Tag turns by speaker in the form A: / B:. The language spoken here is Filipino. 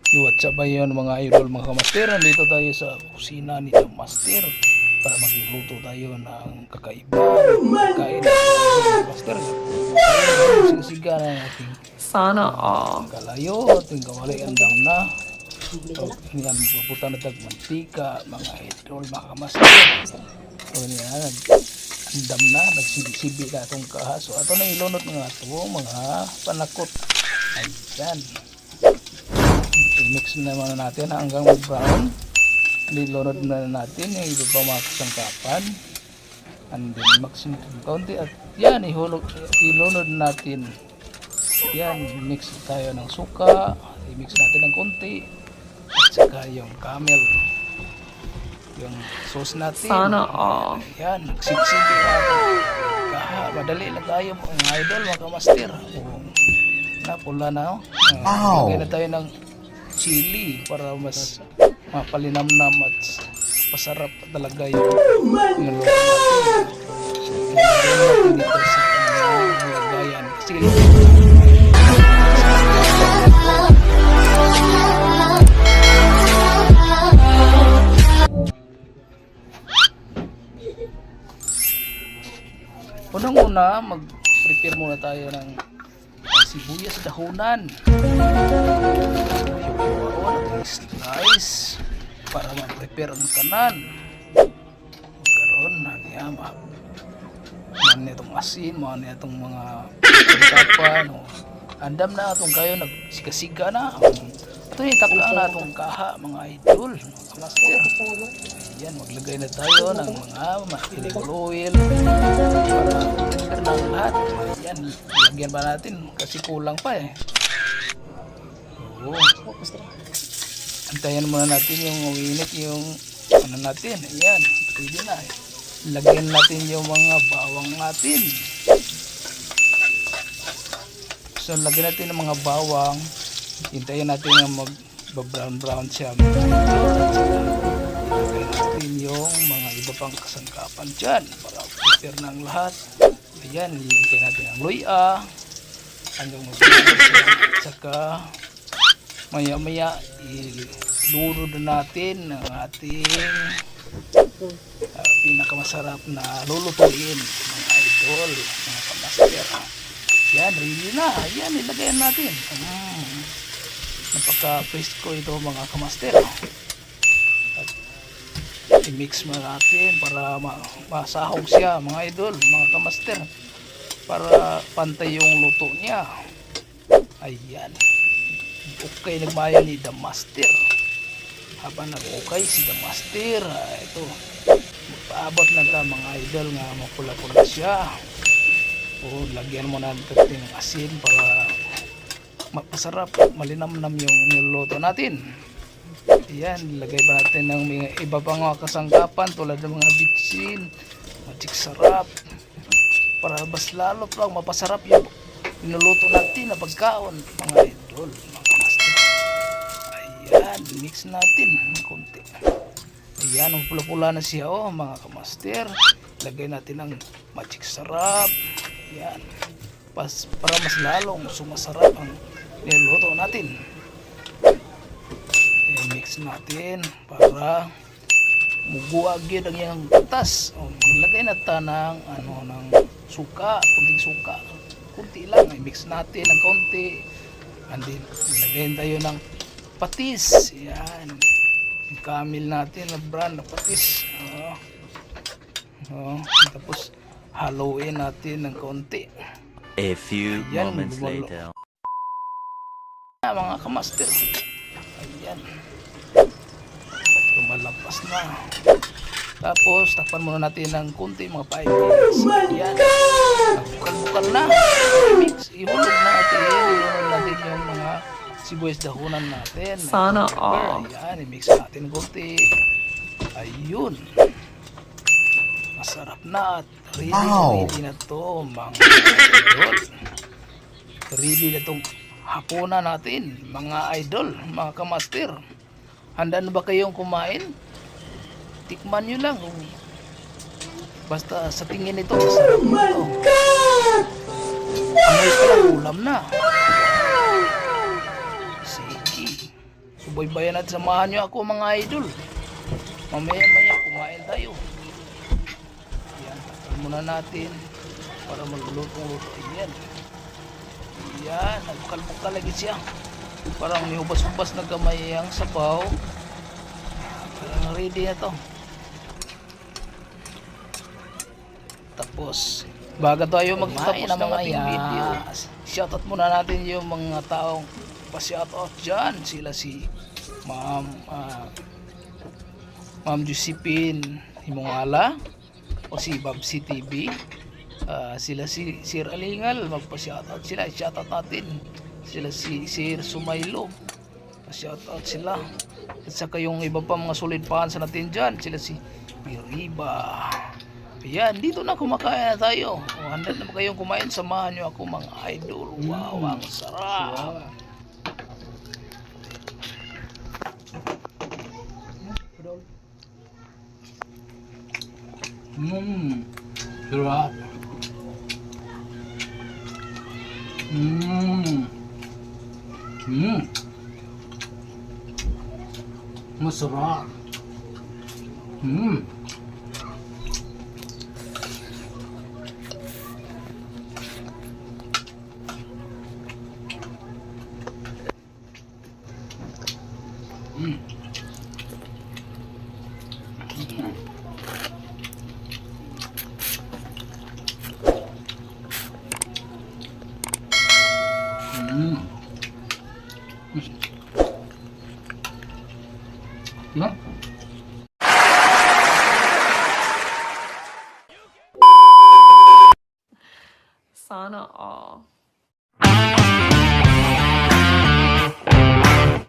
A: What's up ba yun mga idol, mga kamaster? Nandito tayo sa kusina ni The Master para magluto tayo ng kakaibang pagkain ng The Master. Sisiga na natin
B: Sana all.
A: kalayo, ating kawali andam na. So, yan, pupunta na tagmantika, mga idol, mga kamaster. So, yan, andam na, nagsibi-sibi na itong kahaso. Ito na ilunod nga ito, mga panakot. Ayan. I-mix naman natin hanggang brown. Nilunod na natin yung iba pa mga kasangkapan. And then mix natin konti at yan, ilunod natin. Yan, mix tayo ng suka. I-mix natin ng konti. At saka yung camel. Yung sauce natin.
B: Sana all.
A: Yan, nagsigsigi natin. Madali lang tayo mga idol, mga kamaster. Napula na. Lagay na tayo ng chili para mas mapalinamnam at pasarap talaga yung luto natin. Lagyan natin dito sa kanyang lagayan. Kasi unang-una, mag-prepare muna tayo ng sibuyas dahunan. Slice para ma-prepare ang kanan. Magkaroon ng yama. Man itong asin, man itong mga kapan. Andam na itong kayo, nagsiga-siga na. Ito yung taklaan na itong kaha, mga idol, mga master. Ayan, maglagay na tayo ng mga edible oil para prepare ng lahat. Ayan, lagyan pa natin kasi kulang pa eh. Oo. Antayin muna natin yung uwinit yung ano natin. Ayan, pwede na. Lagyan natin yung mga bawang natin. So, lagyan natin ng mga bawang. Hintayin natin na mag-brown siya. Lagyan natin yung mga iba pang kasangkapan dyan para prepare ng lahat. Ayan, lagyan natin ang luya. Hanggang mag-brown siya. At saka maya-maya ilunod natin ang ating pinakamasarap na lulutuin mga idol, mga kamaster. Yan, ready na. Yan, ilagay natin. Napaka-presko ito mga kamaster. At i-mix mo natin para masahog siya mga idol, mga kamaster, para pantay yung luto niya. Ayan. Okay, nagmayo ni The Master. Habang nag-okay si The Master, ito, magpaabot na ta mga idol nga mapula-pula siya. O, lagyan mo na natin ng asin para mapasarap, malinamnam yung niluluto natin. Ayan, lagay pa natin ng mga iba pang mga kasangkapan tulad ng mga bitsin, magic sarap, para mas lalo pa mapasarap yung niluluto natin na pagkaon mga idol. Ayan, mix natin ng konti. Ayan, ang pula-pula na siya mga kamaster. Lagay natin ng magic sarap. Ayan, para mas lalong sumasarap ang niluluto natin. Ayan, mix natin para muguag yun ang iyang katas. Maglagay na tayo ng suka, kunting suka. Kunti lang, i-mix natin ng konti. And then, ilagay tayo ng patis. Yan. Yung camel natin na brand na patis. Tapos haluin natin ng konti.
C: A few
A: Ayan,
C: moments later.
A: Mga kamaster. Ayan. Lumalabas na. Tapos takpan muna natin ng konti, mga 5 minutes. Ayan. Bukal-bukal na. Mix. Ihulog natin. Ihulog natin yung mga sibuyas dahunan natin.
B: Sana all.
A: Ayan, i-mix natin ng konti. Ayun. Masarap na at ready na to mga idol. Ready na tong hapunan natin mga idol, mga kamaster. Handa na ba kayong kumain? Tikman nyo lang. Basta sa tingin nito, masarap nito. Amoy pa lang, ulam na. Sige. Subaybayan at samahan nyo ako mga idol. Mamaya-maya kumain tayo. Yan, takal muna natin para maglulutong-luto. Yan. Yan, nagkalbok lagi siya. Parang nihubas-hubas na gamay ang sabaw. Parang ready na to. Tapos, bago tayo magtapos ng ating video, shoutout muna natin yung mga taong pa-shoutout dyan. Sila si Ma'am Josephine Himongala o si Babsi TV. Sila si Sir Alingal, magpa-shoutout sila. Shoutout natin. Sila si Sir Sumaylo. Pa-shoutout sila. At saka yung iba pa mga solid fans natin dyan. Sila si Piriba. Ayan, dito na kumakain na tayo. Kung handa na ba kayong kumain, samahan nyo ako mga idol. Wow, ang sarap. Sarap. Masarap. Diba?
B: Sana all.